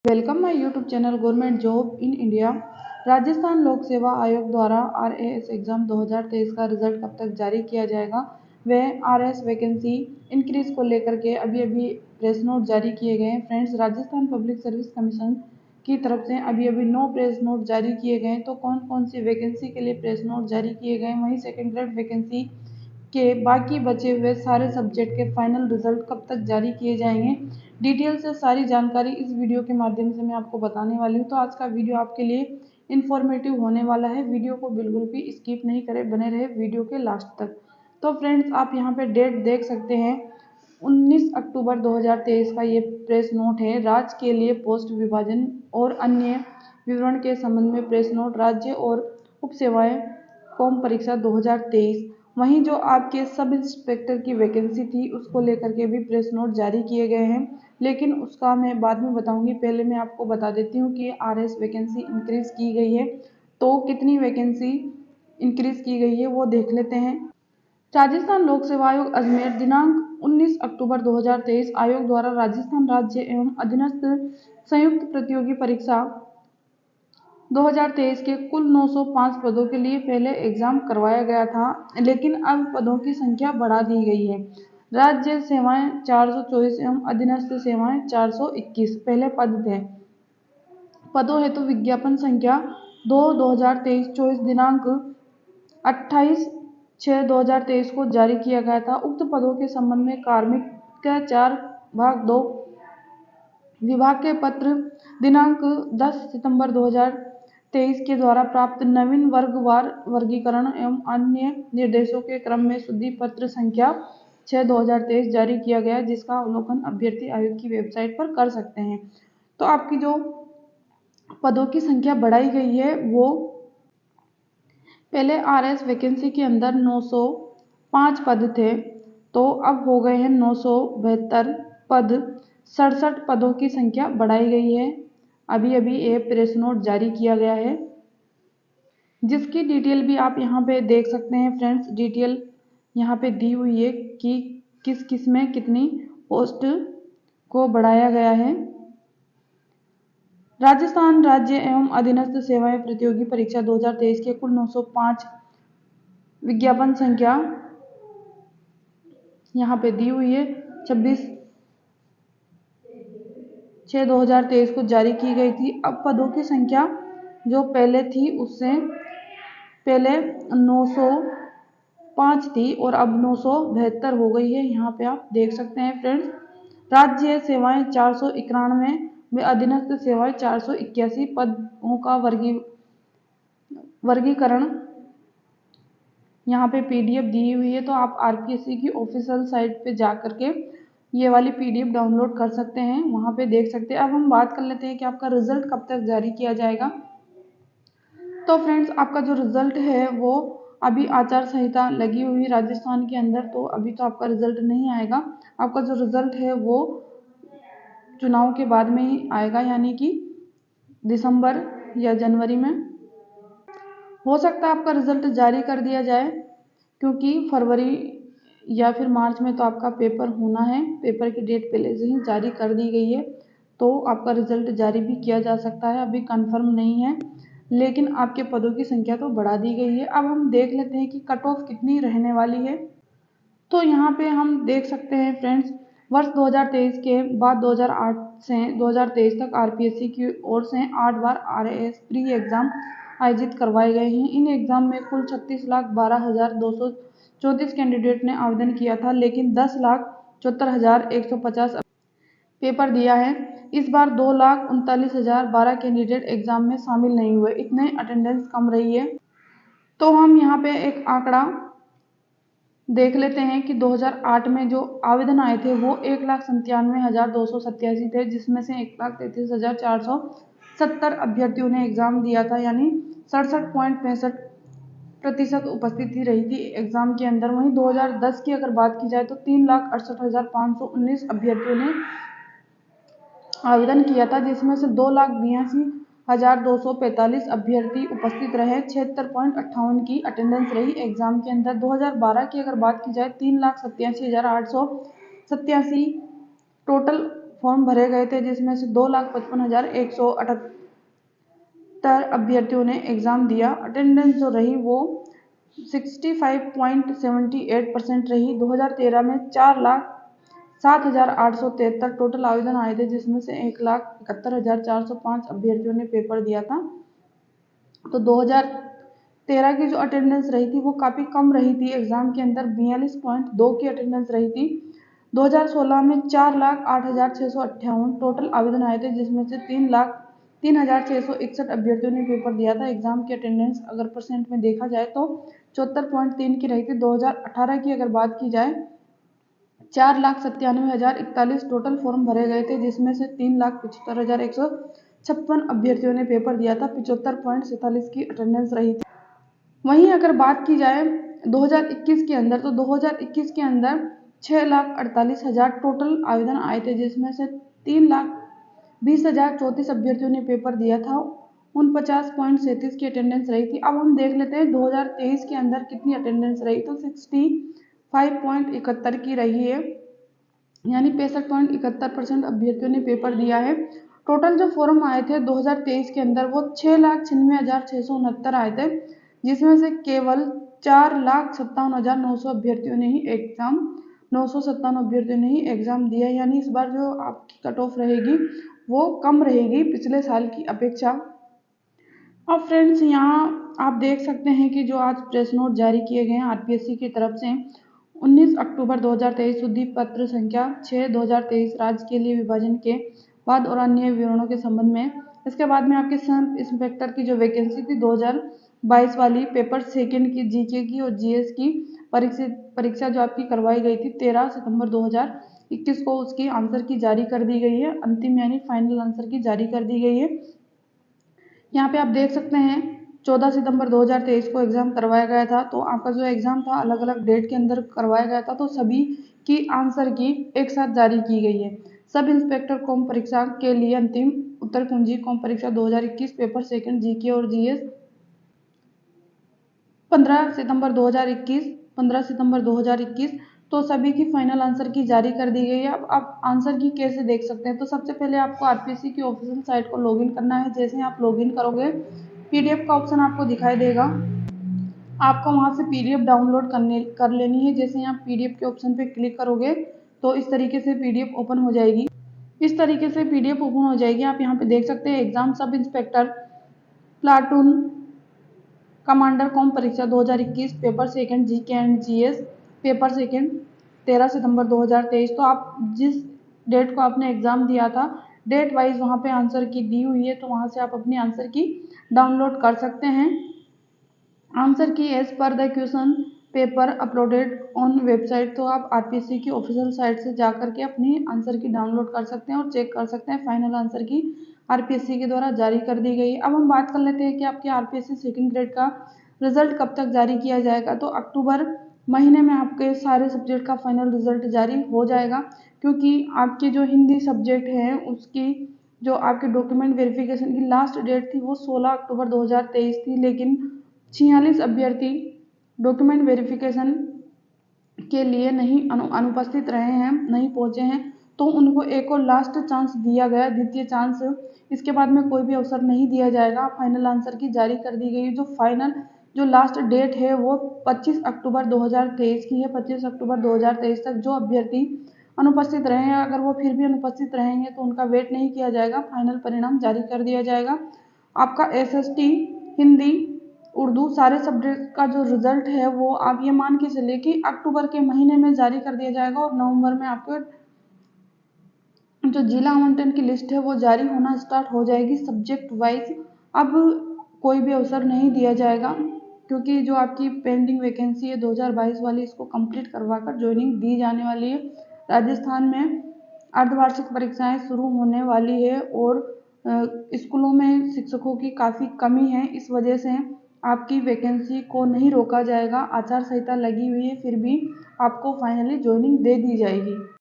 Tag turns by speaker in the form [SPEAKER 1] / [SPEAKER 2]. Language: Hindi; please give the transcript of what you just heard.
[SPEAKER 1] Welcome my YouTube channel government job in India. Rajasthan लोक सेवा आयोग द्वारा आरएएस एग्जाम 2023 का रिजल्ट कब तक जारी किया जाएगा। वह आरएएस वैकेंसी इंक्रीज को लेकर के अभी प्रेस नोट जारी किए गए हैं। Friends, Rajasthan public service commission की तरफ से अभी 9 प्रेस नोट जारी किए गए हैं। तो कौन कौन सी वैकेंसी के लिए प्रेस नोट जारी किए गए, वहीं सेकेंड ग्रेड वैकेंसी के बाकी बचे हुए सारे सब्जेक्ट के फाइनल रिजल्ट कब तक जारी किए जाएंगे, डिटेल से सारी जानकारी इस वीडियो के माध्यम से मैं आपको बताने वाली हूँ। तो आज का वीडियो आपके लिए इन्फॉर्मेटिव होने वाला है। वीडियो को बिल्कुल भी स्किप नहीं करें, बने रहे वीडियो के लास्ट तक। तो फ्रेंड्स, आप यहाँ पे डेट देख सकते हैं, 19 अक्टूबर 2023 का ये प्रेस नोट है। राज्य के लिए पोस्ट विभाजन और अन्य विवरण के संबंध में प्रेस नोट, राज्य और उप सेवाएं फॉर्म परीक्षा 2023। वहीं जो आपके सब इंस्पेक्टर की वैकेंसी थी उसको लेकर के भी प्रेस नोट जारी किए गए हैं, लेकिन उसका मैं बाद में बताऊंगी। पहले मैं आपको बता देती हूँ कि आरएस वैकेंसी इंक्रीज की गई है, तो कितनी वैकेंसी इंक्रीज की गई है वो देख लेते हैं। राजस्थान लोक सेवा आयोग अजमेर दिनांक 19 अक्टूबर 2023 आयोग द्वारा राजस्थान राज्य एवं अधीनस्थ संयुक्त प्रतियोगी परीक्षा 2023 के कुल 905 पदों के लिए पहले एग्जाम करवाया गया था, लेकिन अब पदों की संख्या बढ़ा दी गई है। राज्य सेवाएं 424 एवं अधीनस्थ सेवाएं 421 पहले पद थे। पदों हेतु विज्ञापन संख्या 2/2023 दिनांक 28/6/2023 को जारी किया गया था। उक्त पदों के संबंध में कार्मिक के 4/2 विभाग के पत्र दिनांक 10 सितंबर 2023 के द्वारा प्राप्त नवीन वर्गवार वर्गीकरण एवं अन्य निर्देशों के क्रम में शुद्धि पत्र संख्या 6/2023 जारी किया गया, जिसका अवलोकन अभ्यर्थी आयोग की वेबसाइट पर कर सकते हैं। तो आपकी जो पदों की संख्या बढ़ाई गई है वो पहले आरएस वैकेंसी के अंदर 905 पद थे, तो अब हो गए हैं 972 पद। 67 पदों की संख्या बढ़ाई गई है। अभी ये प्रेस नोट जारी किया गया है, जिसकी डिटेल भी आप यहाँ पे देख सकते हैं। फ्रेंड्स, डिटेल यहाँ पे दी हुई है कि किस किस में कितनी पोस्ट को बढ़ाया गया है। राजस्थान राज्य एवं अधीनस्थ सेवाएं प्रतियोगी परीक्षा 2023 के कुल 905 विज्ञापन संख्या यहाँ पे दी हुई है। 26/6/2023 को जारी की गई थी। अब पदों की संख्या जो पहले थी उससे पहले 905 थी और अब 972 हो गई है। यहाँ पे आप देख सकते हैं। फ्रेंड्स, राज्य सेवाएं 491 व अधीनस्थ सेवाएं 481 पदों का वर्गीकरण यहाँ पे पीडीएफ दी हुई है। तो आप आरपीएससी की ऑफिशियल साइट पे जा करके ये वाली पीडीएफ डाउनलोड कर सकते हैं, वहाँ पे देख सकते हैं। अब हम बात कर लेते हैं कि आपका रिजल्ट कब तक जारी किया जाएगा। तो फ्रेंड्स, आपका जो रिजल्ट है वो अभी आचार संहिता लगी हुई राजस्थान के अंदर, तो अभी तो आपका रिजल्ट नहीं आएगा। आपका जो रिजल्ट है वो चुनाव के बाद में ही आएगा, यानी कि दिसंबर या जनवरी में हो सकता है आपका रिजल्ट जारी कर दिया जाए, क्योंकि फरवरी या फिर मार्च में तो आपका पेपर होना है। पेपर की डेट पहले से ही जारी कर दी गई है, तो आपका रिजल्ट जारी भी किया जा सकता है। अभी कंफर्म नहीं है, लेकिन आपके पदों की संख्या तो बढ़ा दी गई है। अब हम देख लेते हैं कि कट ऑफ कितनी रहने वाली है। तो यहाँ पे हम देख सकते हैं फ्रेंड्स, वर्ष 2023 के बाद 2008 से 2023 तक आरपीएससी की ओर से 8 बार आरएएस प्री एग्जाम आयोजित करवाए गए हैं। इन एग्जाम में कुल 36,12,234 कैंडिडेट ने आवेदन किया था, लेकिन 10,74,150 पेपर दिया है। इस बार 2,39,012 कैंडिडेट एग्जाम में शामिल नहीं हुए, इतने अटेंडेंस कम रही है। तो हम यहाँ पे एक आंकड़ा देख लेते हैं कि 2008 में जो आवेदन आए थे वो 1,97,287 थे, जिसमें से 1,33,470 अभ्यर्थियों ने एग्जाम दिया था, यानी 67.65% उपस्थिति रही थी एग्जाम के अंदर। वहीं 2010 की अगर बात की जाए तो 3,68,519 अभ्यर्थियों ने आवेदन किया था, जिसमें से 2,82,245 अभ्यर्थी उपस्थित रहे। 76.58 की अटेंडेंस रही एग्जाम के अंदर। 2012 की अगर बात की जाए 3,87,887 टोटल फॉर्म भरे गए थे, जिसमें से 2,55,178 अभ्यर्थियों ने एग्ज़ाम दिया। अटेंडेंस जो रही वो 65.78% रही। 2013 में 4,07,873 टोटल आवेदन आए थे, जिसमें से 1,71,405 अभ्यर्थियों ने पेपर दिया था। तो 2013 की जो अटेंडेंस रही थी वो काफ़ी कम रही थी एग्ज़ाम के अंदर, 42.2 की अटेंडेंस रही थी। 2016 में 4,08,658 टोटल आवेदन आए थे, जिसमें से 3,03,661 अभ्यर्थियों ने पेपर दिया था। एग्ज़ाम की अटेंडेंस अगर परसेंट में देखा जाए तो 74.3 की रही थी। 2018 की अगर बात की जाए 4,97,041 टोटल फॉर्म भरे गए थे, जिसमें से 3,75,156 अभ्यर्थियों ने पेपर दिया था। 75.47 की अटेंडेंस रही थी। वहीं अगर बात की जाए 2021 के अंदर, तो 2021 के अंदर 6,48,000 टोटल आवेदन आए थे, जिसमें से 3,20,034 अभ्यर्थियों ने पेपर दिया था। 49.37 की अटेंडेंस रही थी। अब हम देख लेते हैं 2023 के अंदर कितनी अटेंडेंस रही, तो 65.71 की रही है, यानी 65.71% अभ्यर्थियों ने पेपर दिया है। टोटल जो फॉर्म आए थे 2023 के अंदर वो 6,96,669 आए थे, जिसमें से केवल 4,57,900 अभ्यर्थियों ने ही एग्ज़ाम 957 अभ्यर्थियों ने ही एग्ज़ाम दिया। यानी इस बार जो आपकी कट ऑफ रहेगी वो कम रहेगी पिछले साल की अपेक्षा। अब फ्रेंड्स यहाँ आप देख सकते हैं कि जो आज प्रेस नोट जारी किए गए हैं आरपीएससी की तरफ से 19 अक्टूबर 2023 सुदीप पत्र संख्या 6/2023 राज्य के लिए विभाजन के बाद और अन्य विवरणों के संबंध में। इसके बाद में आपके सब इंस्पेक्टर की जो वैकेंसी थी 2022 वाली, पेपर सेकंड की जीके की और जीएस की परीक्षा जो आपकी करवाई गई थी 13 सितंबर 2021 को, उसकी आंसर की जारी कर दी गई है। अंतिम यानी फाइनल आंसर की जारी कर दी गई है। यहाँ पे आप देख सकते हैं 14 सितंबर 2023 को एग्ज़ाम करवाया गया था। तो आपका जो एग्ज़ाम था अलग अलग डेट के अंदर करवाया गया था, तो सभी की आंसर की एक साथ जारी की गई है। सब इंस्पेक्टर कॉम परीक्षा के लिए अंतिम उत्तर कुंजी कॉम परीक्षा 2021 पेपर सेकंड जीके और जीएस 15 सितंबर 2021 तो सभी की फाइनल आंसर की जारी कर दी गई है। अब आप आंसर की कैसे देख सकते हैं, तो सबसे पहले आपको आरपीएससी की ऑफिशियल साइट को लॉगिन करना है। जैसे आप लॉगिन करोगे पीडीएफ का ऑप्शन आपको दिखाई देगा, आपको वहां से पीडीएफ डाउनलोड कर लेनी है। जैसे आप पीडीएफ के ऑप्शन पे क्लिक करोगे तो इस तरीके से पीडीएफ ओपन हो जाएगी। इस तरीके से पीडीएफ ओपन हो जाएगी। आप यहाँ पे देख सकते हैं exam sub inspector platoon commander com परीक्षा 2021 paper second GK and GS paper second 13 सितंबर 2023। तो आप जिस डेट को आपने एग्ज़ाम दिया था डेट वाइज वहाँ पे आंसर की दी हुई है, तो वहाँ से आप अपनी आंसर की डाउनलोड कर सकते हैं। Answer key as per the question paper uploaded on website, तो आप आरपीएससी की ऑफिशियल साइट से जाकर के अपनी आंसर की डाउनलोड कर सकते हैं और चेक कर सकते हैं फाइनल आंसर की आरपीएससी के द्वारा जारी कर दी गई है। अब हम बात कर लेते हैं कि आपके आरपीएससी सेकंड ग्रेड का रिजल्ट कब तक जारी किया जाएगा। तो अक्टूबर महीने में आपके सारे सब्जेक्ट का फाइनल रिजल्ट जारी हो जाएगा, क्योंकि आपकी जो हिंदी सब्जेक्ट है उसकी जो आपके डॉक्यूमेंट वेरिफिकेशन की लास्ट डेट थी वो 16 अक्टूबर 2023 थी, लेकिन 46 अभ्यर्थी डॉक्यूमेंट वेरिफिकेशन के लिए नहीं अनुपस्थित रहे हैं, नहीं पहुंचे हैं, तो उनको एक और लास्ट चांस दिया गया, द्वितीय चांस। इसके बाद में कोई भी अवसर नहीं दिया जाएगा। फाइनल आंसर की जारी कर दी गई। जो लास्ट डेट है वो 25 अक्टूबर 2023 की है। 25 अक्टूबर 2023 तक जो अभ्यर्थी अनुपस्थित रहे हैं, अगर वो फिर भी अनुपस्थित रहेंगे तो उनका वेट नहीं किया जाएगा, फाइनल परिणाम जारी कर दिया जाएगा। आपका एसएसटी, हिंदी, उर्दू सारे सब्जेक्ट का जो रिजल्ट है वो आप ये मान के चलिए कि अक्टूबर के महीने में जारी कर दिया जाएगा और नवंबर में आपके जो जिला आवंटन की लिस्ट है वो जारी होना स्टार्ट हो जाएगी सब्जेक्ट वाइज। अब कोई भी अवसर नहीं दिया जाएगा, क्योंकि जो आपकी पेंडिंग वैकेंसी है 2022 वाली, इसको कंप्लीट करवाकर ज्वाइनिंग दी जाने वाली है। राजस्थान में अर्धवार्षिक परीक्षाएं शुरू होने वाली है और स्कूलों में शिक्षकों की काफ़ी कमी है, इस वजह से आपकी वैकेंसी को नहीं रोका जाएगा। आचार संहिता लगी हुई है, फिर भी आपको फाइनली ज्वाइनिंग दे दी जाएगी।